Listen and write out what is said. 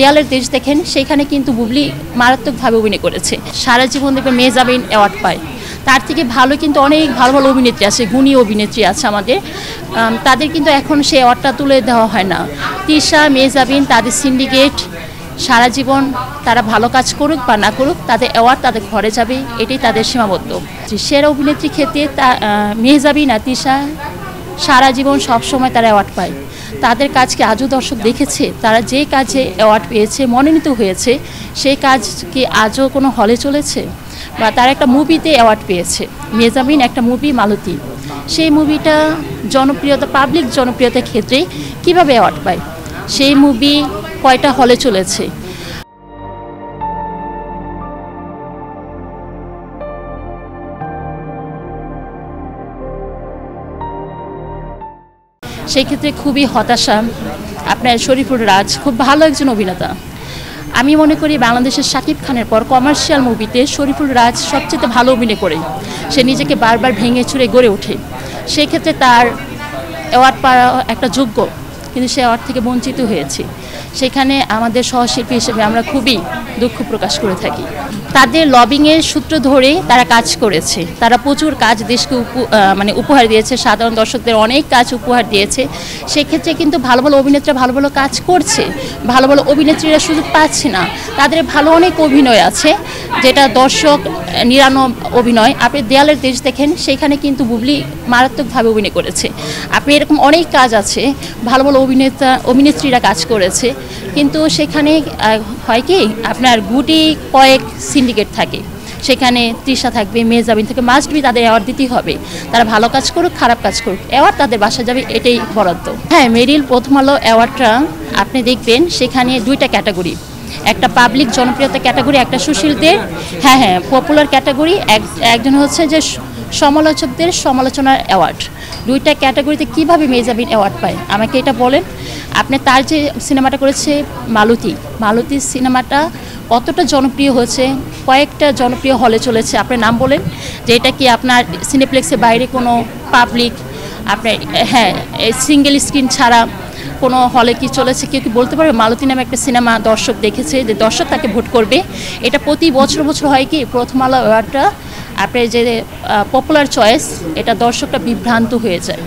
দেয়ালের দেশ দেখেন, সেখানে কিন্তু বুবলি মারাত্মকভাবে অভিনয় করেছে। সারা জীবন দেখবেন মেহজাবিন অ্যাওয়ার্ড পায়। তার থেকে ভালো কিন্তু অনেক ভালো ভালো অভিনেত্রী আছে, গুণী অভিনেত্রী আছে আমাদের, তাদের কিন্তু এখন সেই অ্যাওয়ার্ডটা তুলে দেওয়া হয় না। তিশা, মেহজাবিন, তাদের সিন্ডিকেট, সারা জীবন তারা ভালো কাজ করুক বা না করুক, তাদের অ্যাওয়ার্ড তাদের ঘরে যাবে, এটাই তাদের সীমাবদ্ধ। সেরা অভিনেত্রী ক্ষেত্রে মেহজাবিন আর তিশা সারা জীবন সবসময় তারা অ্যাওয়ার্ড পায়। তাদের কাজকে আজও দর্শক দেখেছে, তারা যে কাজে অ্যাওয়ার্ড পেয়েছে, মনোনীত হয়েছে, সেই কাজ কি আজও কোনো হলে চলেছে? বা তারা একটা মুভিতে অ্যাওয়ার্ড পেয়েছে, মেহজাবিন একটা মুভি মালতী, সেই মুভিটা জনপ্রিয়তা, পাবলিক জনপ্রিয়তার ক্ষেত্রে কিভাবে অ্যাওয়ার্ড পায়? সেই মুভি কয়টা হলে চলেছে? সেই ক্ষেত্রে খুবই হতাশা। আপনার শরীফুল রাজ খুব ভালো একজন অভিনেতা। আমি মনে করি বাংলাদেশের শাকিব খানের পর কমার্শিয়াল মুভিতে শরীফুল রাজ সবচেয়ে ভালো অভিনয় করে। সে নিজেকে বারবার ভেঙে চুরে গড়ে ওঠে। সেই ক্ষেত্রে তার অ্যাওয়ার্ড পাওয়া একটা যোগ্য, কিন্তু সে অ্যাওয়ার্ড থেকে বঞ্চিত হয়েছে। সেখানে আমাদের সহশিল্পী হিসেবে আমরা খুবই দুঃখ প্রকাশ করে থাকি। তাদের লবিংয়ের সূত্র ধরে তারা কাজ করেছে, তারা প্রচুর কাজ দেশকে উপহার দিয়েছে, সাধারণ দর্শকদের অনেক কাজ উপহার দিয়েছে। সেক্ষেত্রে কিন্তু ভালো ভালো অভিনেত্রীরা ভালো ভালো কাজ করছে, ভালো ভালো অভিনেত্রীরা সুযোগ পাচ্ছে না। তাদের ভালো অনেক অভিনয় আছে, যেটা দর্শক নিরানো অভিনয়। আপনি দেয়ালের দেশ দেখেন, সেখানে কিন্তু বুবলি মারাত্মকভাবে অভিনয় করেছে। আপনি এরকম অনেক কাজ আছে, ভালো ভালো অভিনেত্রীরা কাজ করেছে, কিন্তু সেখানে হয় কি, আপনার গুটি কয়েক সিন্ডিকেট থাকে। সেখানে তৃষা থাকবে, মেহজাবিন থেকে, মাস্ট বি তাদের অ্যাওয়ার্ড দিতেই হবে। তারা ভালো কাজ করুক, খারাপ কাজ করুক, অ্যাওয়ার্ড তাদের বাসা যাবে, এটাই বরাদ্দ। হ্যাঁ, মেরিল প্রথম আলো অ্যাওয়ার্ডটা আপনি দেখবেন সেখানে দুইটা ক্যাটাগরি, একটা পাবলিক জনপ্রিয়তা ক্যাটাগরি, একটা সুশীলদের পপুলার ক্যাটাগরি, একজন হচ্ছে যে সমালোচকদের সমালোচনার অ্যাওয়ার্ড। দুইটা ক্যাটাগরিতে কিভাবে মেহজাবিন অ্যাওয়ার্ড পায় আমাকে এটা বলেন। আপনি তার যে সিনেমাটা করেছে মালতী সিনেমাটা কতটা জনপ্রিয় হয়েছে, কয়েকটা জনপ্রিয় হলে চলেছে, আপনার নাম বলেন যে এটা কি আপনার সিনেপ্লেক্সের বাইরে কোনো পাবলিক, আপনার সিঙ্গেল স্ক্রিন ছাড়া কোনো হলে কি চলেছে? কেউ কি বলতে পারবে মালতী নামে একটা সিনেমা দর্শক দেখেছে, যে দর্শক তাকে ভোট করবে? এটা প্রতি বছর হয় কি, প্রথম আলো অ্যাওয়ার্ডটা আপনার যে পপুলার চয়েস, এটা দর্শকটা বিভ্রান্ত হয়ে যায়।